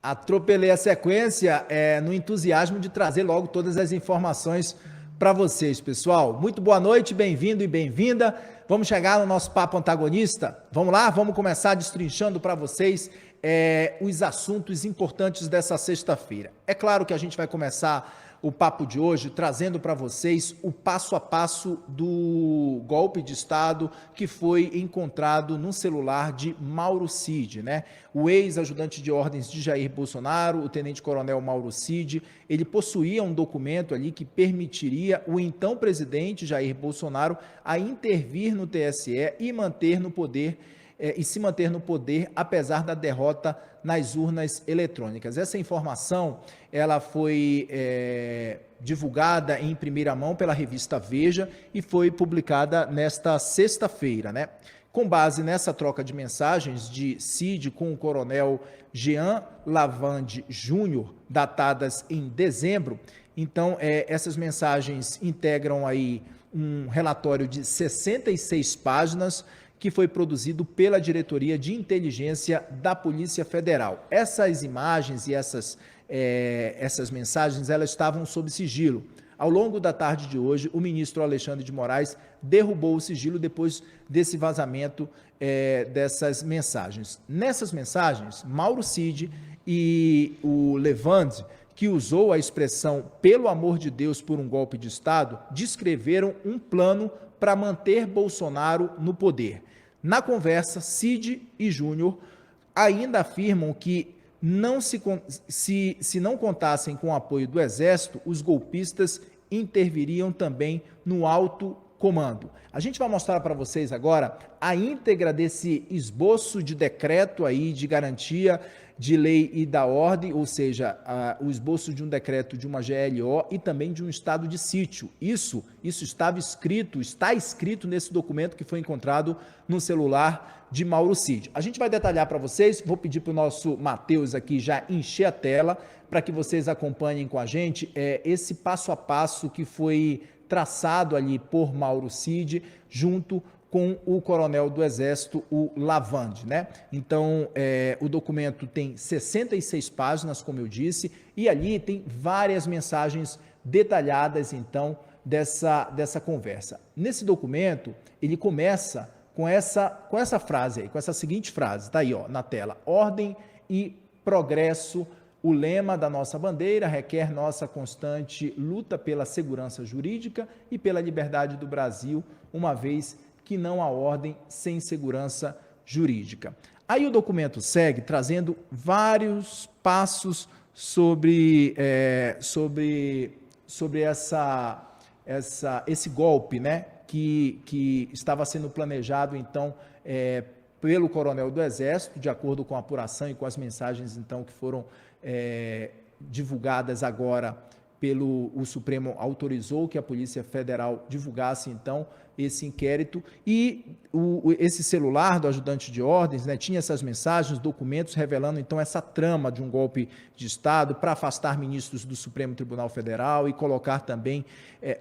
Atropelei a sequência no entusiasmo de trazer logo todas as informações para vocês, pessoal. Muito boa noite, bem-vindo e bem-vinda. Vamos chegar no nosso papo antagonista? Vamos lá? Vamos começar destrinchando para vocês os assuntos importantes dessa sexta-feira. É claro que a gente vai começar o papo de hoje trazendo para vocês o passo a passo do golpe de Estado que foi encontrado no celular de Mauro Cid, né? O ex-ajudante de ordens de Jair Bolsonaro, o tenente-coronel Mauro Cid, ele possuía um documento ali que permitiria o então presidente Jair Bolsonaro a intervir no TSE e manter no poder e se manter no poder apesar da derrota nas urnas eletrônicas. Essa informação ela foi divulgada em primeira mão pela revista Veja e foi publicada nesta sexta-feira, né? Com base nessa troca de mensagens de Cid com o coronel Jean Lavande Júnior, datadas em dezembro, então essas mensagens integram aí um relatório de 66 páginas, que foi produzido pela Diretoria de Inteligência da Polícia Federal. Essas imagens e essas mensagens, elas estavam sob sigilo. Ao longo da tarde de hoje, o ministro Alexandre de Moraes derrubou o sigilo depois desse vazamento dessas mensagens. Nessas mensagens, Mauro Cid e o Levande, que usou a expressão "pelo amor de Deus por um golpe de Estado", descreveram um plano para manter Bolsonaro no poder. Na conversa, Cid e Júnior ainda afirmam que se não contassem com o apoio do Exército, os golpistas interviriam também no alto comando. A gente vai mostrar para vocês agora a íntegra desse esboço de decreto aí de garantia de lei e da ordem, ou seja, o esboço de um decreto de uma GLO e também de um estado de sítio. Isso está escrito nesse documento que foi encontrado no celular de Mauro Cid. A gente vai detalhar para vocês, vou pedir para o nosso Matheus aqui já encher a tela, para que vocês acompanhem com a gente esse passo a passo que foi traçado ali por Mauro Cid, junto com o coronel do Exército, o Lavande, né? Então, o documento tem 66 páginas, como eu disse, e ali tem várias mensagens detalhadas, então, dessa conversa. Nesse documento, ele começa com essa frase aí, com essa seguinte frase, tá aí, ó, na tela: ordem e progresso. O lema da nossa bandeira requer nossa constante luta pela segurança jurídica e pela liberdade do Brasil, uma vez que não há ordem sem segurança jurídica. Aí o documento segue trazendo vários passos sobre esse golpe, né, que estava sendo planejado, então, pelo coronel do Exército, de acordo com a apuração e com as mensagens, então, que foram divulgadas agora o Supremo autorizou que a Polícia Federal divulgasse, então, esse inquérito, e esse celular do ajudante de ordens, né, tinha essas mensagens, documentos revelando, então, essa trama de um golpe de Estado para afastar ministros do Supremo Tribunal Federal e colocar também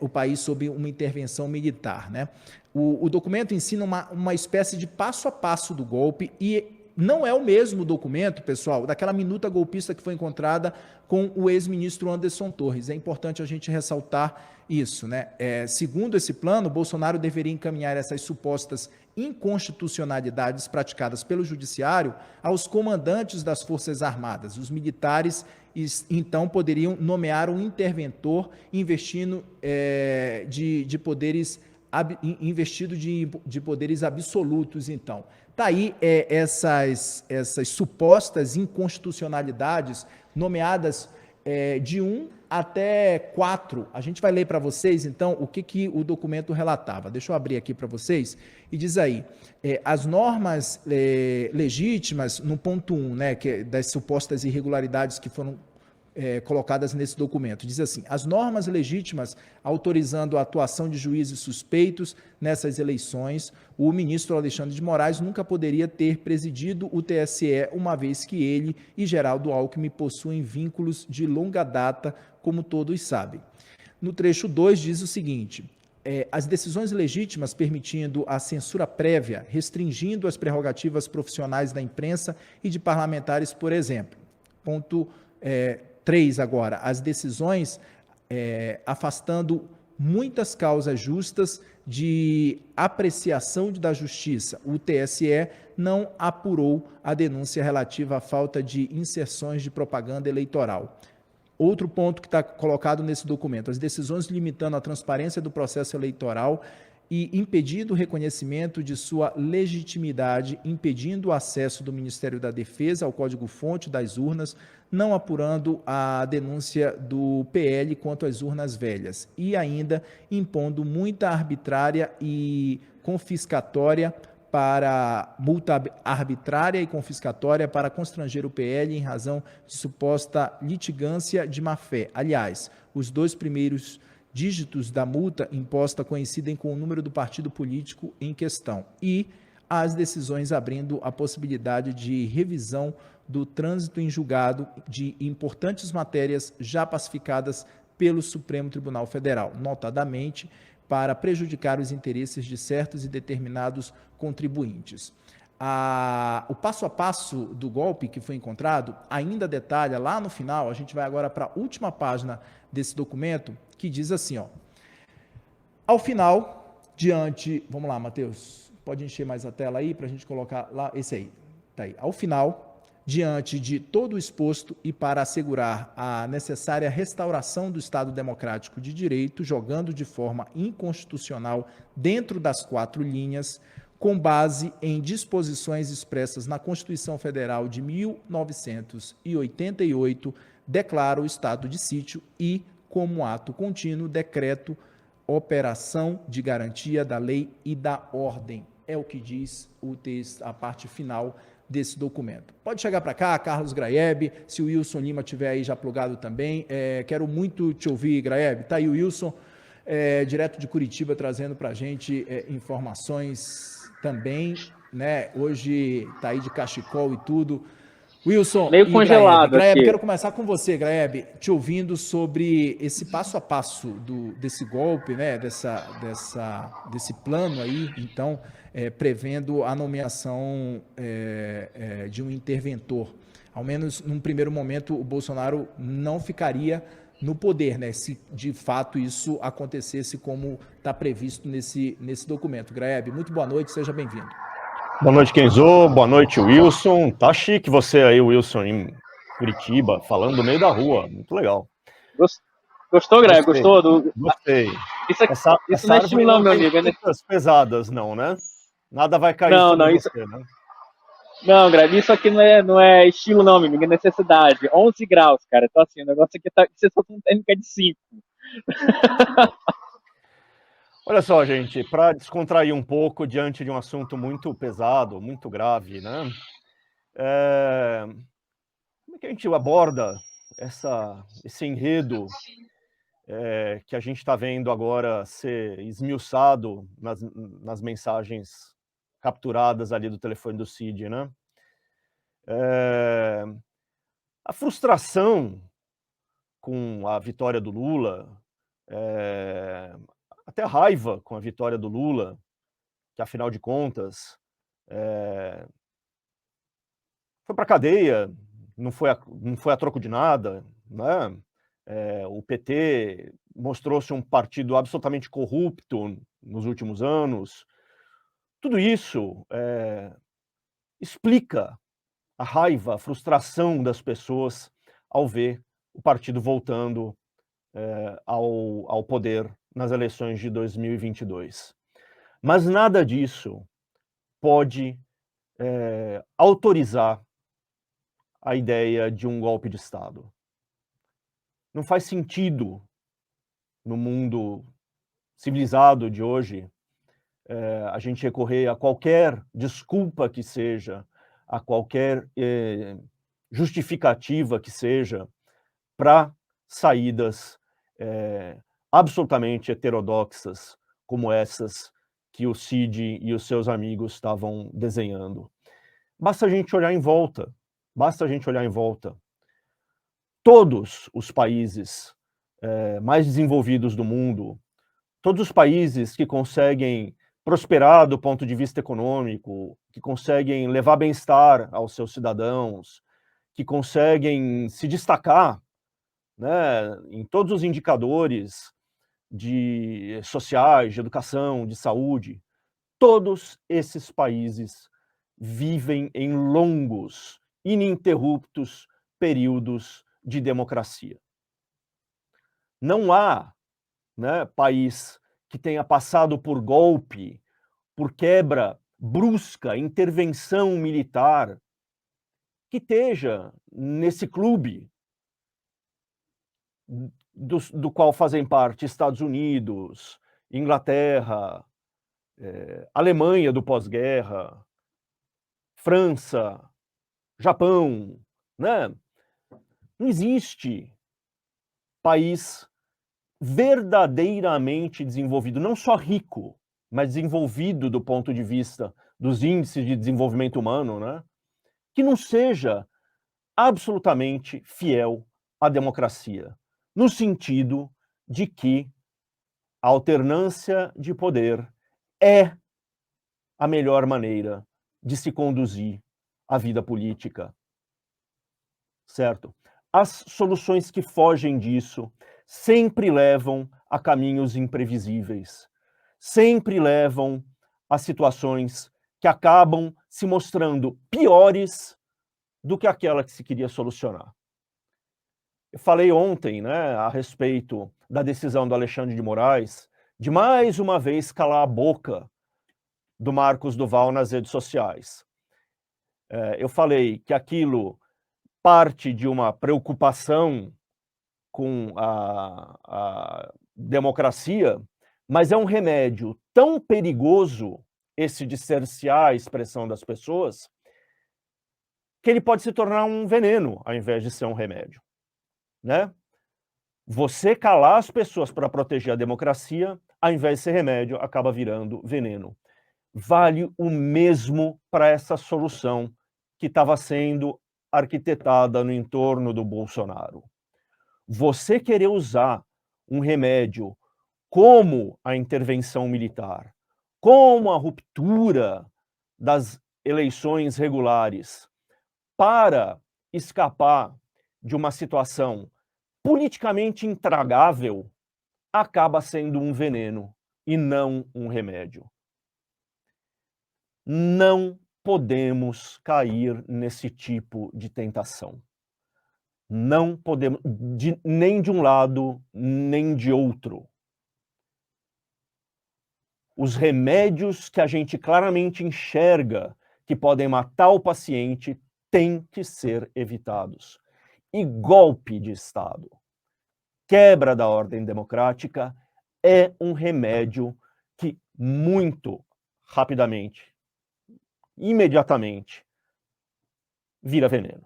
o país sob uma intervenção militar, né? O documento ensina uma espécie de passo a passo do golpe e não é o mesmo documento, pessoal, daquela minuta golpista que foi encontrada com o ex-ministro Anderson Torres. É importante a gente ressaltar isso, né? Segundo esse plano, Bolsonaro deveria encaminhar essas supostas inconstitucionalidades praticadas pelo Judiciário aos comandantes das Forças Armadas. Os militares, então, poderiam nomear um interventor investindo investido de poderes absolutos, então. Está aí essas supostas inconstitucionalidades nomeadas de 1 até 4. A gente vai ler para vocês, então, o que o documento relatava. Deixa eu abrir aqui para vocês e diz aí, as normas legítimas, no ponto 1, né, das supostas irregularidades que foram colocadas nesse documento. Diz assim: as normas legítimas autorizando a atuação de juízes suspeitos nessas eleições, o ministro Alexandre de Moraes nunca poderia ter presidido o TSE, uma vez que ele e Geraldo Alckmin possuem vínculos de longa data, como todos sabem. No trecho 2 diz o seguinte: as decisões legítimas permitindo a censura prévia, restringindo as prerrogativas profissionais da imprensa e de parlamentares, por exemplo. Ponto 3 agora, as decisões afastando muitas causas justas de apreciação da justiça. O TSE não apurou a denúncia relativa à falta de inserções de propaganda eleitoral. Outro ponto que está colocado nesse documento, as decisões limitando a transparência do processo eleitoral e impedindo o reconhecimento de sua legitimidade, impedindo o acesso do Ministério da Defesa ao código-fonte das urnas, não apurando a denúncia do PL quanto às urnas velhas e ainda impondo muita arbitrária e confiscatória multa arbitrária e confiscatória para constranger o PL em razão de suposta litigância de má-fé. Aliás, os 2 primeiros dígitos da multa imposta coincidem com o número do partido político em questão e as decisões abrindo a possibilidade de revisão do trânsito em julgado de importantes matérias já pacificadas pelo Supremo Tribunal Federal, notadamente para prejudicar os interesses de certos e determinados contribuintes. O passo a passo do golpe que foi encontrado ainda detalha lá no final, a gente vai agora para a última página desse documento, que diz assim, ao final, vamos lá, Matheus, pode encher mais a tela aí para a gente colocar lá, esse aí, tá aí. Ao final, diante de todo o exposto e para assegurar a necessária restauração do Estado Democrático de Direito, jogando de forma inconstitucional dentro das 4 linhas, com base em disposições expressas na Constituição Federal de 1988, declara o estado de sítio e, como ato contínuo, decreto operação de garantia da lei e da ordem. É o que diz o texto, a parte final desse documento. Pode chegar para cá, Carlos Graeb, se o Wilson Lima estiver aí já plugado também. Quero muito te ouvir, Graeb. Está aí o Wilson, direto de Curitiba, trazendo para a gente informações também, né? Hoje está aí de cachecol e tudo. Wilson meio e congelado Graeb, aqui. quero começar com você, Graeb, te ouvindo sobre esse passo a passo desse golpe, né? Desse plano aí, então, prevendo a nomeação de um interventor. Ao menos, num primeiro momento, o Bolsonaro não ficaria no poder, né? Se de fato isso acontecesse como está previsto nesse documento. Graeb, muito boa noite, seja bem-vindo. Boa noite, Kenzo. Boa noite, Wilson. Tá chique você aí, Wilson, em Curitiba, falando no meio da rua. Muito legal. Gostou, Greg? Gostou? Gostei. Isso não é estilo não, meu amigo. Pesadas, não, né? Nada vai cair sobre você, né? Não, Greg, isso aqui não é estilo não, meu amigo, é necessidade. 11 graus, cara. Então, assim, o negócio aqui você só tem térmica de 5. Olha só, gente, para descontrair um pouco diante de um assunto muito pesado, muito grave, né? Como é que a gente aborda esse enredo que a gente está vendo agora ser esmiuçado nas mensagens capturadas ali do telefone do Cid, né? A frustração com a vitória do Lula, até a raiva com a vitória do Lula, que afinal de contas foi para a cadeia, não foi a troco de nada, né? O PT mostrou-se um partido absolutamente corrupto nos últimos anos. Tudo isso explica a raiva, a frustração das pessoas ao ver o partido voltando ao poder nas eleições de 2022. Mas nada disso pode autorizar a ideia de um golpe de Estado. Não faz sentido no mundo civilizado de hoje a gente recorrer a qualquer desculpa que seja, a qualquer justificativa que seja para saídas absolutamente heterodoxas como essas que o Cid e os seus amigos estavam desenhando. Basta a gente olhar em volta. Todos os países mais desenvolvidos do mundo, todos os países que conseguem prosperar do ponto de vista econômico, que conseguem levar bem-estar aos seus cidadãos, que conseguem se destacar, né, em todos os indicadores sociais, de educação, de saúde, todos esses países vivem em longos, ininterruptos períodos de democracia. Não há, né, país que tenha passado por golpe, por quebra brusca, intervenção militar, que esteja nesse clube do qual fazem parte Estados Unidos, Inglaterra, Alemanha do pós-guerra, França, Japão, né? Não existe país verdadeiramente desenvolvido, não só rico, mas desenvolvido do ponto de vista dos índices de desenvolvimento humano, né? Que não seja absolutamente fiel à democracia, no sentido de que a alternância de poder é a melhor maneira de se conduzir a vida política, certo? As soluções que fogem disso sempre levam a caminhos imprevisíveis, sempre levam a situações que acabam se mostrando piores do que aquela que se queria solucionar. Eu falei ontem, né, a respeito da decisão do Alexandre de Moraes de mais uma vez calar a boca do Marcos Duval nas redes sociais. Eu falei que aquilo parte de uma preocupação com a democracia, mas é um remédio tão perigoso, esse de cercear a expressão das pessoas, que ele pode se tornar um veneno, ao invés de ser um remédio, né? Você calar as pessoas para proteger a democracia, ao invés de ser remédio, acaba virando veneno. Vale o mesmo para essa solução que estava sendo arquitetada no entorno do Bolsonaro. Você querer usar um remédio como a intervenção militar, como a ruptura das eleições regulares, para escapar de uma situação politicamente intragável, acaba sendo um veneno e não um remédio. Não podemos cair nesse tipo de tentação. Não podemos, nem de um lado, nem de outro. Os remédios que a gente claramente enxerga que podem matar o paciente têm que ser evitados. E golpe de Estado, quebra da ordem democrática, é um remédio que muito rapidamente, imediatamente, vira veneno.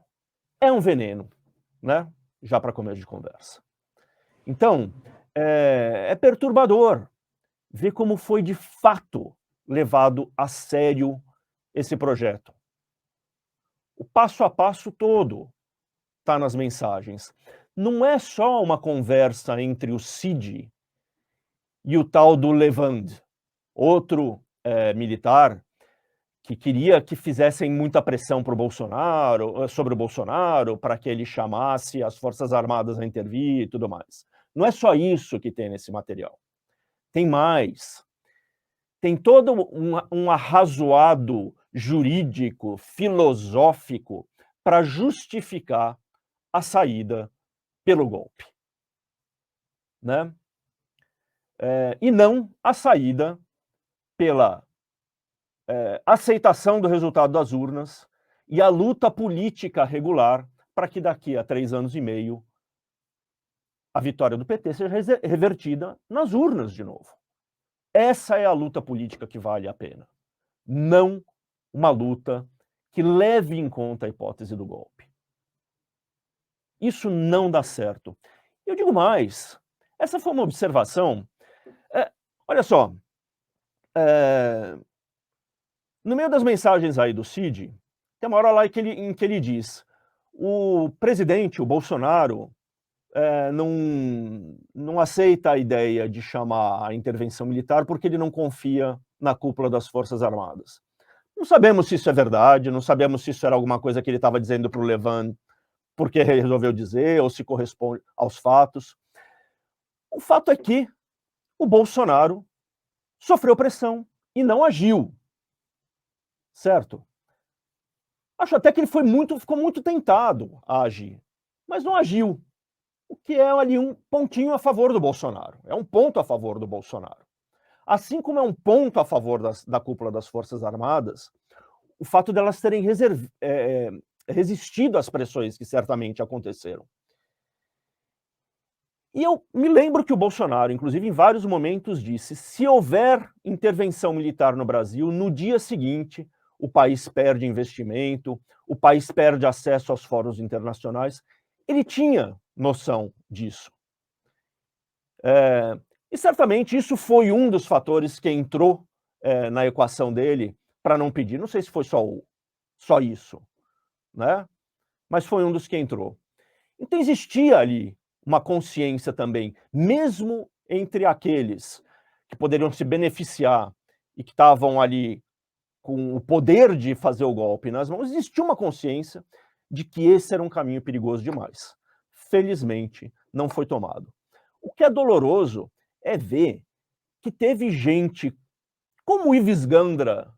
É um veneno, né? Já para começo de conversa. Então, é perturbador ver como foi de fato levado a sério esse projeto. O passo a passo todo está nas mensagens. Não é só uma conversa entre o Cid e o tal do Levand, outro militar que queria que fizessem muita pressão para o Bolsonaro, sobre o Bolsonaro, para que ele chamasse as Forças Armadas a intervir e tudo mais. Não é só isso que tem nesse material. Tem mais. Tem todo um arrazoado jurídico, filosófico, para justificar a saída pelo golpe, né? E não a saída pela aceitação do resultado das urnas e a luta política regular para que daqui a 3 anos e meio a vitória do PT seja revertida nas urnas de novo. Essa é a luta política que vale a pena, não uma luta que leve em conta a hipótese do golpe. Isso não dá certo. Eu digo mais, essa foi uma observação, olha só, no meio das mensagens aí do Cid, tem uma hora lá em que ele diz, o presidente, o Bolsonaro, não aceita a ideia de chamar a intervenção militar porque ele não confia na cúpula das Forças Armadas. Não sabemos se isso é verdade, não sabemos se isso era alguma coisa que ele estava dizendo para o Levant porque resolveu dizer ou se corresponde aos fatos. O fato é que o Bolsonaro sofreu pressão e não agiu, certo? Acho até que ele ficou muito tentado a agir, mas não agiu. O que é ali um pontinho a favor do Bolsonaro. É um ponto a favor do Bolsonaro. Assim como é um ponto a favor da cúpula das Forças Armadas, o fato delas terem resistido às pressões que certamente aconteceram. E eu me lembro que o Bolsonaro, inclusive em vários momentos, disse: se houver intervenção militar no Brasil, no dia seguinte o país perde investimento, o país perde acesso aos fóruns internacionais. Ele tinha noção disso. E certamente isso foi um dos fatores que entrou na equação dele para não pedir. Não sei se foi só isso, né? Mas foi um dos que entrou. Então existia ali uma consciência também, mesmo entre aqueles que poderiam se beneficiar e que estavam ali com o poder de fazer o golpe nas mãos, existia uma consciência de que esse era um caminho perigoso demais. Felizmente, não foi tomado. O que é doloroso é ver que teve gente como o Ives Gandra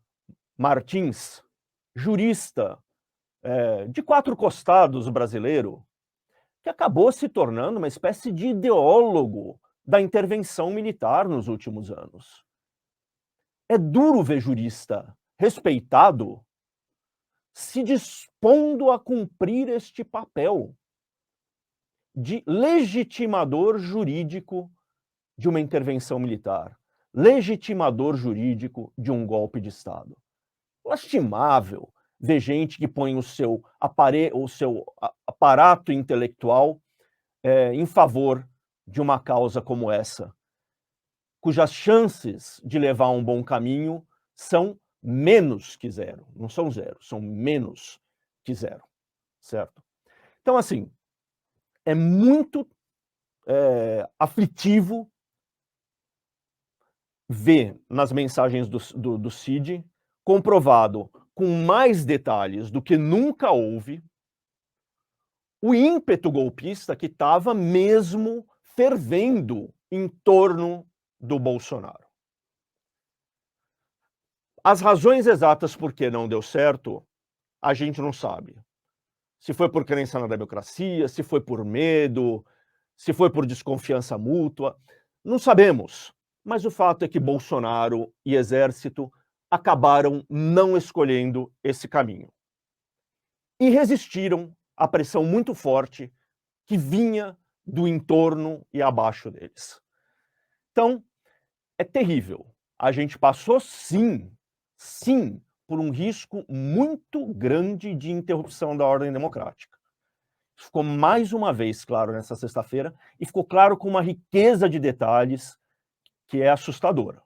Martins, jurista de quatro costados brasileiro, que acabou se tornando uma espécie de ideólogo da intervenção militar nos últimos anos. É duro ver jurista respeitado se dispondo a cumprir este papel de legitimador jurídico de uma intervenção militar, legitimador jurídico de um golpe de Estado. Lastimável ver gente que põe o seu aparato intelectual em favor de uma causa como essa, cujas chances de levar a um bom caminho são menos que zero. Não são zero, são menos que zero, certo? Então, assim, é muito aflitivo ver nas mensagens do Cid, comprovado com mais detalhes do que nunca houve, o ímpeto golpista que estava mesmo fervendo em torno do Bolsonaro. As razões exatas por que não deu certo, a gente não sabe. Se foi por crença na democracia, se foi por medo, se foi por desconfiança mútua, não sabemos. Mas o fato é que Bolsonaro e Exército acabaram não escolhendo esse caminho. E resistiram à pressão muito forte que vinha do entorno e abaixo deles. Então, é terrível. A gente passou, sim, por um risco muito grande de interrupção da ordem democrática. Ficou mais uma vez claro nessa sexta-feira e ficou claro com uma riqueza de detalhes que é assustadora,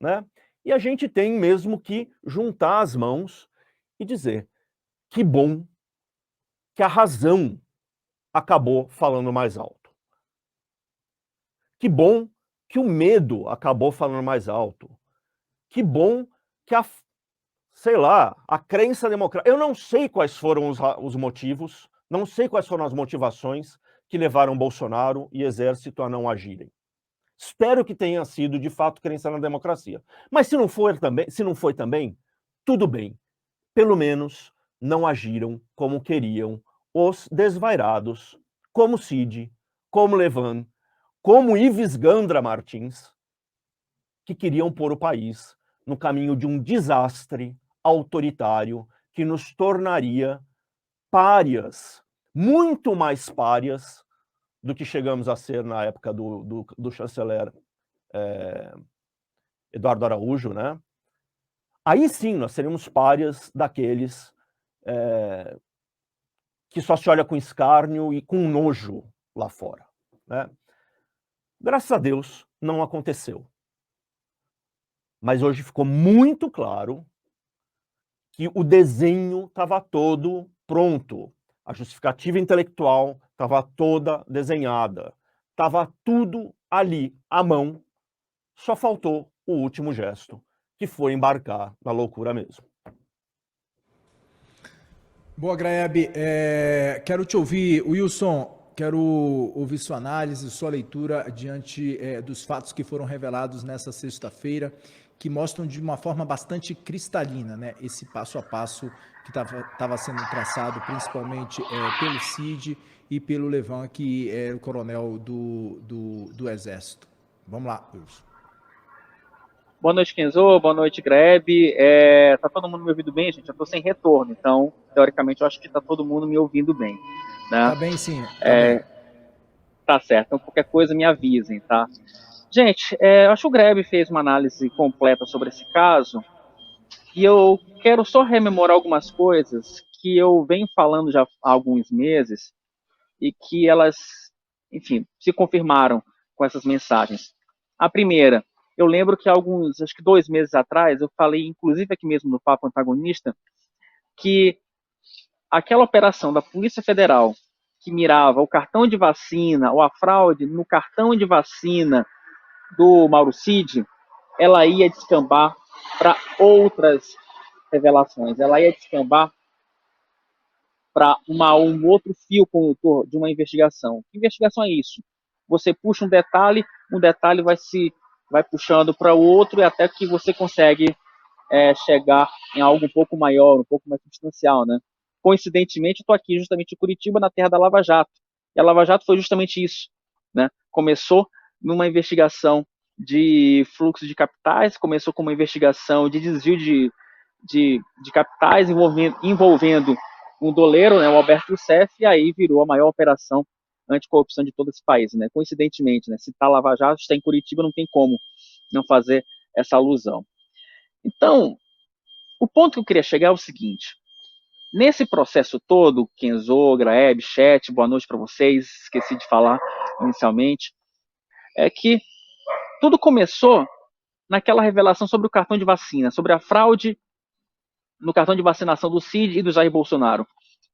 né? E a gente tem mesmo que juntar as mãos e dizer que bom que a razão acabou falando mais alto. Que bom que o medo acabou falando mais alto. Que bom que a crença democrática... Eu não sei quais foram os motivos, não sei quais foram as motivações que levaram Bolsonaro e Exército a não agirem. Espero que tenha sido, de fato, crença na democracia. Mas se não foi também, tudo bem. Pelo menos não agiram como queriam os desvairados, como Cid, como Levan, como Ives Gandra Martins, que queriam pôr o país no caminho de um desastre autoritário que nos tornaria párias, muito mais párias do que chegamos a ser na época do chanceler Eduardo Araújo, né? Aí sim nós seríamos párias daqueles que só se olha com escárnio e com nojo lá fora, né? Graças a Deus não aconteceu. Mas hoje ficou muito claro que o desenho estava todo pronto. A justificativa intelectual estava toda desenhada. Estava tudo ali, à mão. Só faltou o último gesto, que foi embarcar na loucura mesmo. Boa, Graeb. Quero te ouvir, Wilson. Quero ouvir sua análise, sua leitura diante dos fatos que foram revelados nessa sexta-feira, que mostram de uma forma bastante cristalina, né, esse passo a passo que estava sendo traçado, principalmente pelo Cid e pelo Levan, que é o coronel do Exército. Vamos lá, Wilson. Boa noite, Kenzo. Boa noite, Greb. Tá todo mundo me ouvindo bem, gente? Eu tô sem retorno, então, teoricamente, eu acho que tá todo mundo me ouvindo bem, né? Tá bem, sim. Tá bem. Tá certo. Então, qualquer coisa, me avisem, tá? Gente, eu acho que o Greb fez uma análise completa sobre esse caso e eu quero só rememorar algumas coisas que eu venho falando já há alguns meses e que elas, enfim, se confirmaram com essas mensagens. A primeira, eu lembro que acho que 2 meses atrás, eu falei, inclusive aqui mesmo no Papo Antagonista, que aquela operação da Polícia Federal que mirava o cartão de vacina ou a fraude no cartão de vacina do Mauro Cid, ela ia descambar para outras revelações, ela ia descambar para um outro fio condutor de uma investigação. Que investigação é isso? Você puxa um detalhe vai puxando para o outro e até que você consegue chegar em algo um pouco maior, um pouco mais substancial, né? Coincidentemente, estou aqui justamente em Curitiba, na terra da Lava Jato. E a Lava Jato foi justamente isso, né? Começou numa investigação de fluxo de capitais, começou com uma investigação de desvio de capitais envolvendo um doleiro, né, o Alberto Youssef, e aí virou a maior operação anticorrupção de todo esse país, né? Coincidentemente, né? Se está Lava Jato, está em Curitiba, não tem como não fazer essa alusão. Então, o ponto que eu queria chegar é o seguinte: nesse processo todo, Kenzo, Graeb, chat, boa noite para vocês, esqueci de falar inicialmente, é que tudo começou naquela revelação sobre o cartão de vacina, sobre a fraude no cartão de vacinação do Cid e do Jair Bolsonaro.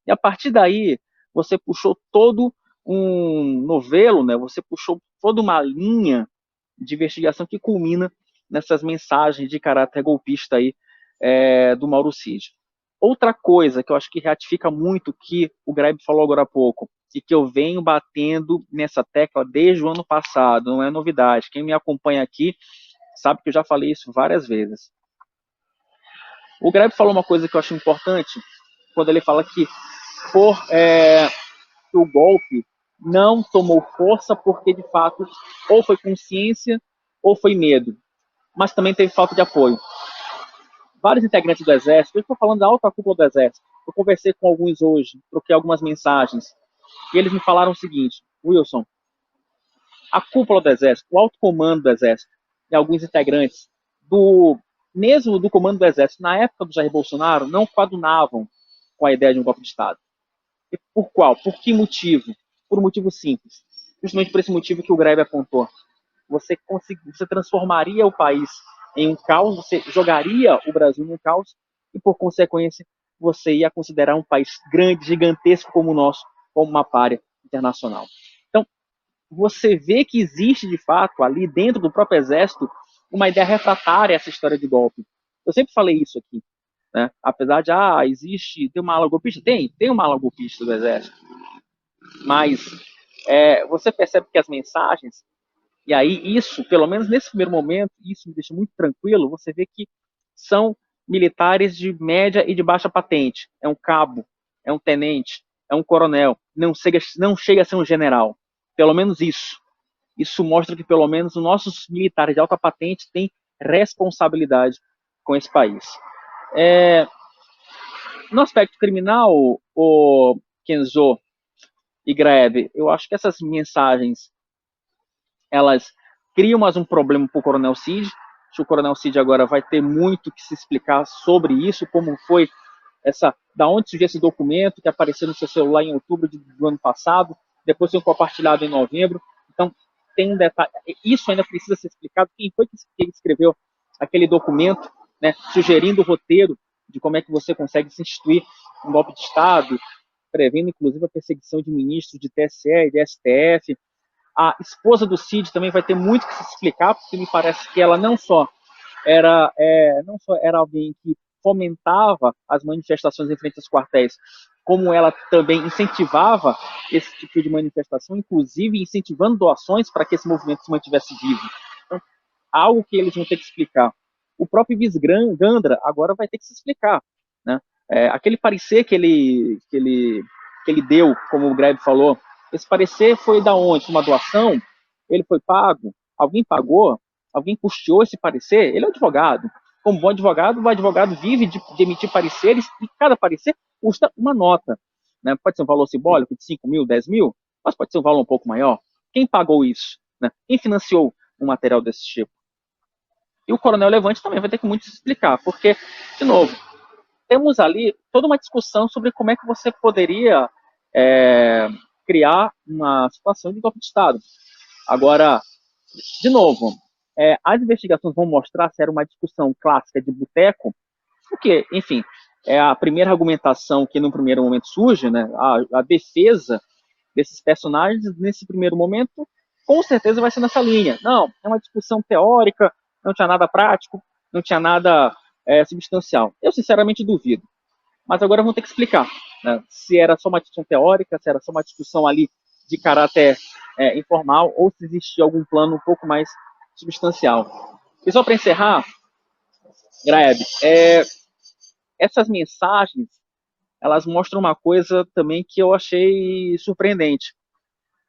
E a partir daí, você puxou todo um novelo, né? Você puxou toda uma linha de investigação que culmina nessas mensagens de caráter golpista aí do Mauro Cid. Outra coisa que eu acho que ratifica muito o que o Greb falou agora há pouco, e que eu venho batendo nessa tecla desde o ano passado, não é novidade. Quem me acompanha aqui sabe que eu já falei isso várias vezes. O Greb falou uma coisa que eu acho importante, quando ele fala que o golpe não tomou força porque, de fato, ou foi consciência ou foi medo, mas também teve falta de apoio. Vários integrantes do Exército, eu estou falando da alta cúpula do Exército, eu conversei com alguns hoje, troquei algumas mensagens, e eles me falaram o seguinte: Wilson, a cúpula do Exército, o alto comando do Exército, e alguns integrantes mesmo do comando do Exército, na época do Jair Bolsonaro, não coadunavam com a ideia de um golpe de Estado. E por qual? Por que motivo? Por um motivo simples. Justamente por esse motivo que o Grebe apontou. Você transformaria o país em um caos, você jogaria o Brasil num caos e, por consequência, você ia considerar um país grande, gigantesco como o nosso, como uma pária internacional. Então, você vê que existe, de fato, ali dentro do próprio Exército, uma ideia refratária a essa história de golpe. Eu sempre falei isso aqui, né? Apesar de, tem uma ala golpista? Tem uma ala golpista do Exército. Mas você percebe que as mensagens, e aí isso, pelo menos nesse primeiro momento, isso me deixa muito tranquilo, você vê que são militares de média e de baixa patente. É um cabo, é um tenente, é um coronel, não chega a ser um general. Pelo menos isso. Isso mostra que pelo menos os nossos militares de alta patente têm responsabilidade com esse país. No aspecto criminal, o Kenzo e Grebe, eu acho que essas mensagens elas criam mais um problema para o Coronel Cid. Acho que o Coronel Cid agora vai ter muito que se explicar sobre isso, como foi da onde surgiu esse documento que apareceu no seu celular em outubro do ano passado, depois foi compartilhado em novembro. Então, tem um detalhe, isso ainda precisa ser explicado, quem foi que escreveu aquele documento, né, sugerindo o roteiro de como é que você consegue se instituir um golpe de Estado, prevendo inclusive a perseguição de ministros de TSE e de STF. A esposa do Cid também vai ter muito que se explicar, porque me parece que ela não só era alguém que fomentava as manifestações em frente aos quartéis, como ela também incentivava esse tipo de manifestação, inclusive incentivando doações para que esse movimento se mantivesse vivo. Então, algo que eles vão ter que explicar. O próprio Visgandra agora vai ter que se explicar, né? Aquele parecer que ele deu, como o Grebe falou, esse parecer foi da onde? Uma doação? Ele foi pago? Alguém pagou? Alguém custeou esse parecer? Ele é advogado. Como bom advogado, o advogado vive de emitir pareceres e cada parecer custa uma nota. Né? Pode ser um valor simbólico de 5 mil, 10 mil, mas pode ser um valor um pouco maior. Quem pagou isso? Né? Quem financiou um material desse tipo? E o Coronel Levante também vai ter que muito se explicar, porque, de novo, temos ali toda uma discussão sobre como é que você poderia criar uma situação de golpe de Estado. Agora, de novo, as investigações vão mostrar se era uma discussão clássica de boteco, porque, enfim, é a primeira argumentação que no primeiro momento surge, né, a defesa desses personagens nesse primeiro momento, com certeza vai ser nessa linha. Não, é uma discussão teórica, não tinha nada prático, não tinha nada substancial. Eu, sinceramente, duvido. Mas agora vão ter que explicar, né, se era só uma discussão teórica, se era só uma discussão ali de caráter informal, ou se existia algum plano um pouco mais substancial. E só para encerrar, Graeb, essas mensagens, elas mostram uma coisa também que eu achei surpreendente.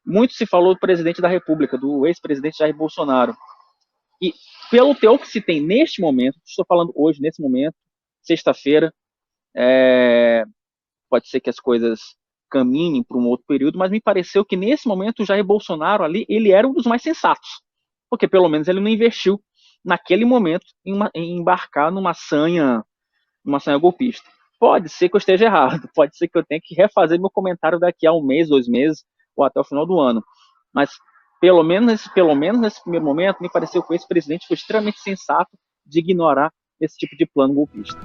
Muito se falou do presidente da República, do ex-presidente Jair Bolsonaro. E pelo teor que se tem neste momento, estou falando hoje, nesse momento, sexta-feira, pode ser que as coisas caminhem para um outro período, mas me pareceu que nesse momento o Jair Bolsonaro ali, ele era um dos mais sensatos, porque pelo menos ele não investiu naquele momento em embarcar numa sanha golpista. Pode ser que eu esteja errado, pode ser que eu tenha que refazer meu comentário daqui a um mês, 2 meses, ou até o final do ano, mas pelo menos nesse primeiro momento, me pareceu que esse presidente foi extremamente sensato de ignorar esse tipo de plano golpista.